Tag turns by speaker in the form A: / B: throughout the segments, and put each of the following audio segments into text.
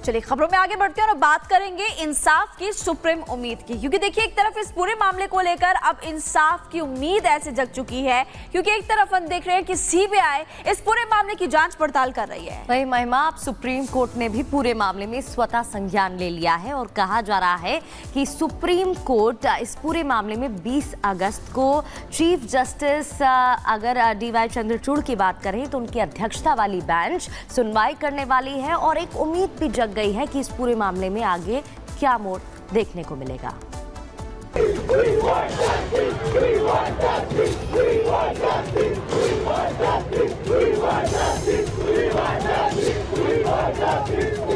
A: चलिए खबरों में आगे बढ़ते हैं और बात करेंगे इंसाफ की सुप्रीम उम्मीद की, क्योंकि देखिए एक तरफ इस पूरे मामले को लेकर अब इंसाफ की उम्मीद ऐसे जग चुकी है, क्योंकि एक तरफ हम देख रहे हैं कि सीबीआई इस पूरे मामले की जांच पड़ताल कर रही है।
B: वही महिमा, अब सुप्रीम कोर्ट ने भी पूरे मामले में स्वतः संज्ञान ले लिया है और कहा जा रहा है कि सुप्रीम कोर्ट इस पूरे मामले में 20 अगस्त को चीफ जस्टिस अगर डीवाई चंद्रचूड़ की बात करें तो उनकी अध्यक्षता वाली बेंच सुनवाई करने वाली है और एक उम्मीद भी जग गई है कि इस पूरे मामले में आगे क्या मोड़ देखने को मिलेगा।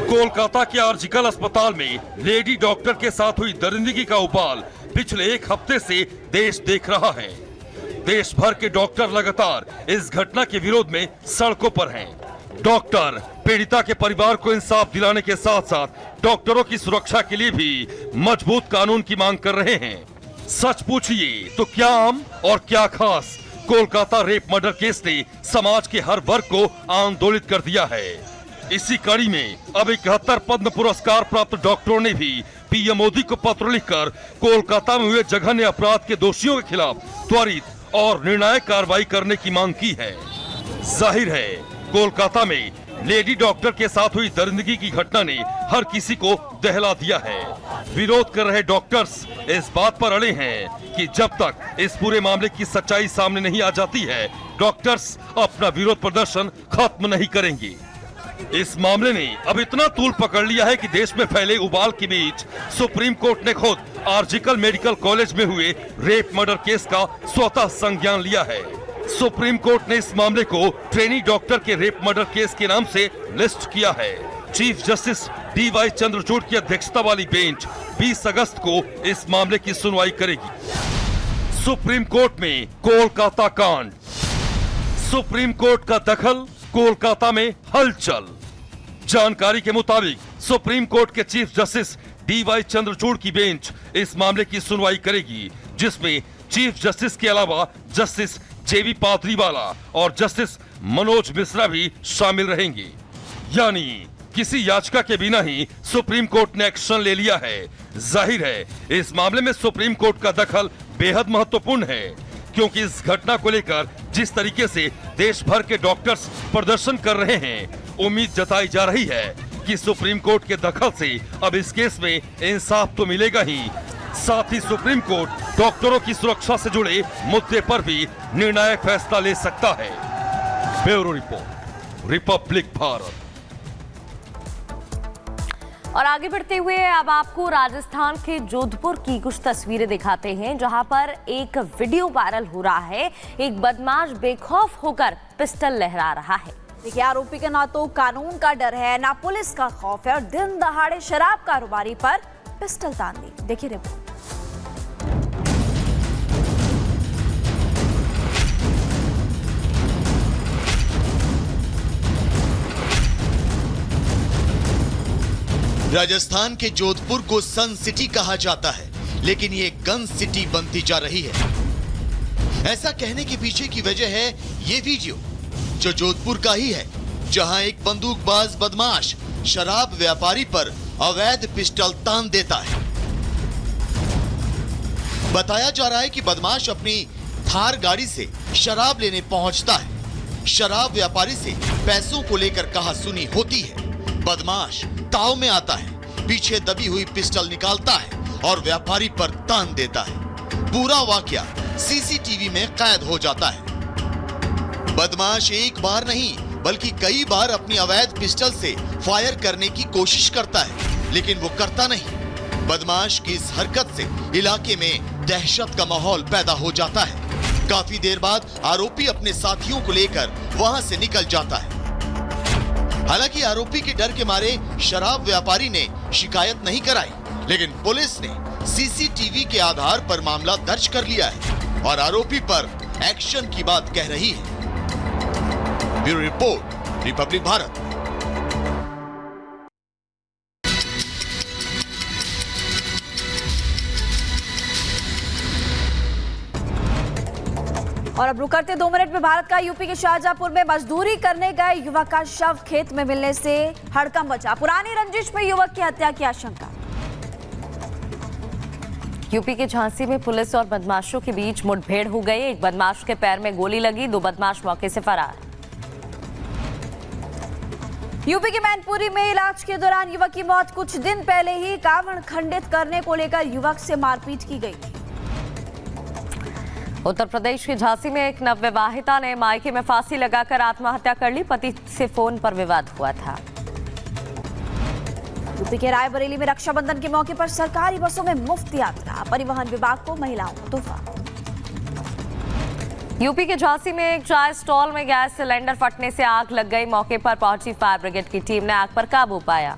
C: कोलकाता के आरजीकल अस्पताल में लेडी डॉक्टर के साथ हुई दरिंदगी का उबाल पिछले एक हफ्ते से देश देख रहा है। देश भर के डॉक्टर लगातार इस घटना के विरोध में सड़कों पर हैं। डॉक्टर पीड़िता के परिवार को इंसाफ दिलाने के साथ साथ डॉक्टरों की सुरक्षा के लिए भी मजबूत कानून की मांग कर रहे हैं। सच पूछिए तो क्या आम और क्या खास, कोलकाता रेप मर्डर केस ने समाज के हर वर्ग को आंदोलित कर दिया है। इसी कड़ी में अब 71 पद्म पुरस्कार प्राप्त डॉक्टरों ने भी पीएम मोदी को पत्र लिखकर कोलकाता में हुए जघन्य अपराध के दोषियों के खिलाफ त्वरित और निर्णायक कार्रवाई करने की मांग की है। जाहिर है कोलकाता में लेडी डॉक्टर के साथ हुई दरिंदगी की घटना ने हर किसी को दहला दिया है। विरोध कर रहे डॉक्टर्स इस बात पर अड़े हैं कि जब तक इस पूरे मामले की सच्चाई सामने नहीं आ जाती है, डॉक्टर्स अपना विरोध प्रदर्शन खत्म नहीं करेंगे। इस मामले ने अब इतना तूल पकड़ लिया है कि देश में फैले उबाल के बीच सुप्रीम कोर्ट ने खुद आरजीकल मेडिकल कॉलेज में हुए रेप मर्डर केस का स्वतः संज्ञान लिया है। सुप्रीम कोर्ट ने इस मामले को ट्रेनी डॉक्टर के रेप मर्डर केस के नाम से लिस्ट किया है। चीफ जस्टिस डीवाई चंद्रचूड़ की अध्यक्षता वाली बेंच 20 अगस्त को इस मामले की सुनवाई करेगी। सुप्रीम कोर्ट में कोलकाता कांड, सुप्रीम कोर्ट का दखल, कोलकाता में हलचल। जानकारी के मुताबिक सुप्रीम कोर्ट के चीफ जस्टिस डीवाई चंद्रचूड़ की बेंच इस मामले की सुनवाई करेगी, जिसमें चीफ जस्टिस के अलावा जस्टिस जेबी पादरीवाला और जस्टिस मनोज मिश्रा भी शामिल रहेंगे। यानी किसी याचिका के बिना ही सुप्रीम कोर्ट ने एक्शन ले लिया है। जाहिर है इस मामले में सुप्रीम कोर्ट का दखल बेहद महत्वपूर्ण है, क्योंकि इस घटना को लेकर जिस तरीके से देश भर के डॉक्टर्स प्रदर्शन कर रहे हैं, उम्मीद जताई जा रही है कि सुप्रीम कोर्ट के दखल से अब इस केस में इंसाफ तो मिलेगा ही, साथ ही सुप्रीम कोर्ट डॉक्टरों की सुरक्षा से जुड़े मुद्दे पर भी निर्णायक फैसला ले सकता है। Bureau report, Republic Bharat.
B: और आगे बढ़ते हुए अब आपको राजस्थान के जोधपुर की कुछ तस्वीरें दिखाते हैं, जहां पर एक वीडियो वायरल हो रहा है। एक बदमाश बेखौफ होकर पिस्टल लहरा रहा है।
A: देखिए आरोपी का ना तो कानून का डर है, ना पुलिस का खौफ है और दिन दहाड़े शराब कारोबारी पर पिस्टल तान दी। देखिए रिपोर्ट।
D: राजस्थान के जोधपुर को सन सिटी कहा जाता है, लेकिन ये गन सिटी बनती जा रही है। ऐसा कहने के पीछे की वजह है ये वीडियो, जो जोधपुर का ही है, जहां एक बंदूकबाज बदमाश शराब व्यापारी पर अवैध पिस्टल तान देता है। बताया जा रहा है कि बदमाश अपनी थार गाड़ी से शराब लेने पहुंचता है। शराब व्यापारी से पैसों को लेकर कहा सुनी होती है। बदमाश ताव में आता है, पीछे दबी हुई पिस्टल निकालता है और व्यापारी पर तान देता है। पूरा वाकया सीसीटीवी में कैद हो जाता है। बदमाश एक बार नहीं बल्कि कई बार अपनी अवैध पिस्टल से फायर करने की कोशिश करता है, लेकिन वो करता नहीं। बदमाश की इस हरकत से इलाके में दहशत का माहौल पैदा हो जाता है। काफी देर बाद आरोपी अपने साथियों को लेकर वहां से निकल जाता है। हालांकि आरोपी के डर के मारे शराब व्यापारी ने शिकायत नहीं कराई, लेकिन पुलिस ने सीसीटीवी के आधार पर मामला दर्ज कर लिया है और आरोपी पर एक्शन की बात कह रही है। Bureau report, Republic Bharat.
A: और अब रुक करते 2 मिनट में भारत का यूपी के शाहजहांपुर में मजदूरी करने गए युवक का शव खेत में मिलने से हड़कंप मचा। पुरानी रंजिश में युवक की हत्या की आशंका।
B: यूपी के झांसी में पुलिस और बदमाशों के बीच मुठभेड़ हो गई। एक बदमाश के पैर में गोली लगी, 2 बदमाश मौके से फरार।
A: यूपी के मैनपुरी में इलाज के दौरान युवक की मौत। कुछ दिन पहले ही कावड़ खंडित करने को लेकर युवक से मारपीट की गई थी।
B: उत्तर प्रदेश के झांसी में एक नवविवाहिता ने मायके में फांसी लगाकर आत्महत्या कर ली। पति से फोन पर विवाद हुआ था।
A: यूपी के रायबरेली में रक्षाबंधन के मौके पर सरकारी बसों में मुफ्त यात्रा। परिवहन विभाग को महिलाओं को तोहफा।
B: यूपी के झांसी में एक चाय स्टॉल में गैस सिलेंडर फटने से आग लग गई। मौके पर पहुंची फायर ब्रिगेड की टीम ने आग पर काबू पाया।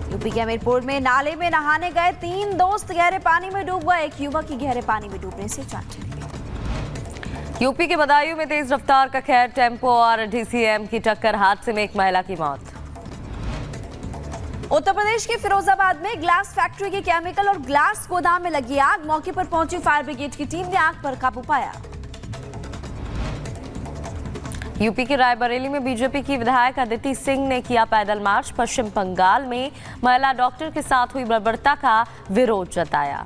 A: यूपी के हमीरपुर में नाले में नहाने गए 3 दोस्त गहरे पानी में डूब गए। एक युवक की गहरे पानी में डूबने से जान चली गई।
B: यूपी के बदायूं में तेज रफ्तार का खैर टेम्पो और डीसीएम की टक्कर। हादसे में एक महिला की मौत।
A: उत्तर प्रदेश के फिरोजाबाद में ग्लास फैक्ट्री के केमिकल और ग्लास गोदाम में लगी आग। मौके पर पहुंची फायर ब्रिगेड की टीम ने आग पर काबू पाया।
B: यूपी के रायबरेली में बीजेपी की विधायक अदिति सिंह ने किया पैदल मार्च। पश्चिम बंगाल में महिला डॉक्टर के साथ हुई बर्बरता का विरोध जताया।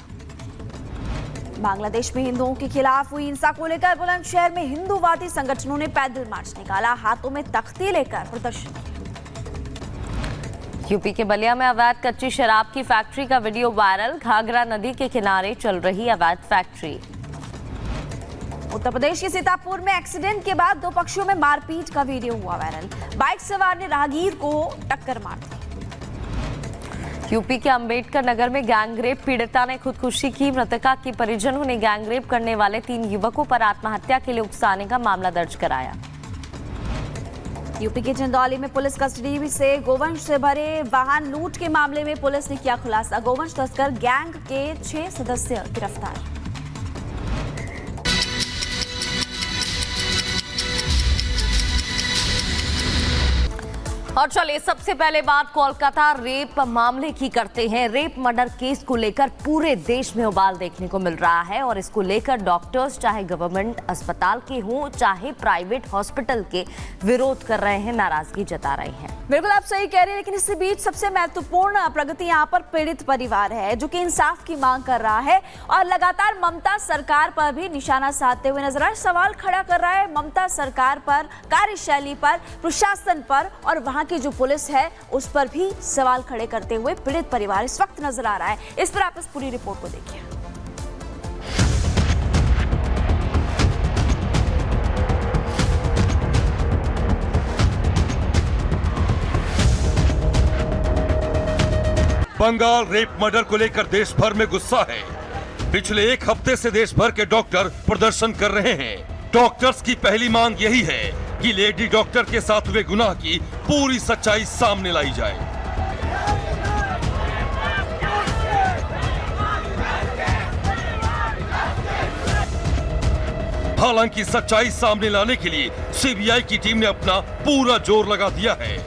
A: बांग्लादेश में हिंदुओं के खिलाफ हुई हिंसा को लेकर बुलंदशहर में हिंदूवादी संगठनों ने पैदल मार्च निकाला। हाथों में तख्ती लेकर प्रदर्शन किया।
B: यूपी के बलिया में अवैध कच्ची शराब की फैक्ट्री का वीडियो वायरल। घाघरा नदी के किनारे चल रही अवैध फैक्ट्री।
A: उत्तर प्रदेश के सीतापुर में एक्सीडेंट के बाद 2 पक्षों में मारपीट का वीडियो हुआ वायरल। बाइक सवार ने राहगीर को टक्कर मार दी।
B: यूपी के अंबेडकर नगर में गैंगरेप पीड़िता ने खुदकुशी की। मृतका के परिजनों ने गैंगरेप करने वाले 3 युवकों पर आत्महत्या के लिए उकसाने का मामला दर्ज कराया।
A: यूपी के चंदौली में पुलिस कस्टडी से गोवंश से भरे वाहन लूट के मामले में पुलिस ने किया खुलासा। गोवंश तस्कर गैंग के 6 सदस्य गिरफ्तार।
B: और चलिए सबसे पहले बात कोलकाता रेप मामले की करते हैं। रेप मर्डर केस को लेकर पूरे देश में उबाल देखने को मिल रहा है और इसको लेकर डॉक्टर्स चाहे गवर्नमेंट अस्पताल के हों चाहे प्राइवेट हॉस्पिटल के विरोध कर रहे हैं, नाराजगी जता रहे हैं।
A: बिल्कुल आप सही कह रहे हैं, लेकिन इसके बीच सबसे महत्वपूर्ण प्रगति यहाँ पर पीड़ित परिवार है जो कि इंसाफ की मांग कर रहा है और लगातार ममता सरकार पर भी निशाना साधते हुए नजर आ रहा है। सवाल खड़ा कर रहा है ममता सरकार पर, कार्यशैली पर, प्रशासन पर और वहां की जो पुलिस है उस पर भी सवाल खड़े करते हुए पीड़ित परिवार इस वक्त नजर आ रहा है। इस पर आप इस पूरी रिपोर्ट को देखिए।
C: बंगाल रेप मर्डर को लेकर देश भर में गुस्सा है। पिछले 1 हफ्ते से देश भर के डॉक्टर प्रदर्शन कर रहे हैं। डॉक्टर्स की पहली मांग यही है कि लेडी डॉक्टर के साथ हुए गुनाह की पूरी सच्चाई सामने लाई जाए। हालांकि सच्चाई सामने लाने के लिए सीबीआई की टीम ने अपना पूरा जोर लगा दिया है,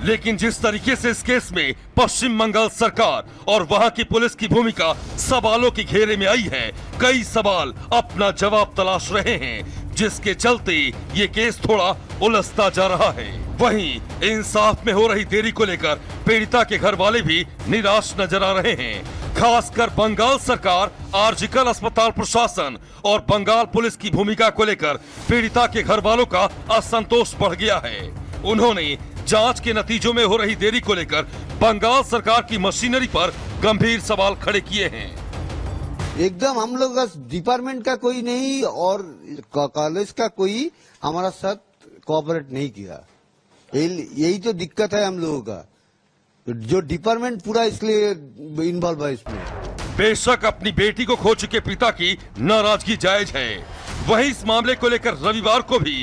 C: लेकिन जिस तरीके से इस केस में पश्चिम बंगाल सरकार और वहां की पुलिस की भूमिका सवालों के घेरे में आई है, कई सवाल अपना जवाब तलाश रहे हैं, जिसके चलते ये केस थोड़ा उलझता जा रहा है। वहीं इंसाफ में हो रही देरी को लेकर पीड़िता के घर वाले भी निराश नजर आ रहे हैं। खासकर बंगाल सरकार, आरजीकर अस्पताल प्रशासन और बंगाल पुलिस की भूमिका को लेकर पीड़िता के घर वालों का असंतोष बढ़ गया है। उन्होंने जांच के नतीजों में हो रही देरी को लेकर बंगाल सरकार की मशीनरी पर गंभीर सवाल खड़े किए हैं।
E: एकदम हम लोग का डिपार्टमेंट का कोई नहीं और कॉलेज का कोई हमारा साथ कोऑपरेट नहीं किया। यही तो दिक्कत है हम लोगों का, जो डिपार्टमेंट पूरा इसलिए इन्वॉल्व है इसमें।
C: बेशक अपनी बेटी को खो चुके पिता की नाराजगी जायज है, वहीं इस मामले को लेकर रविवार को भी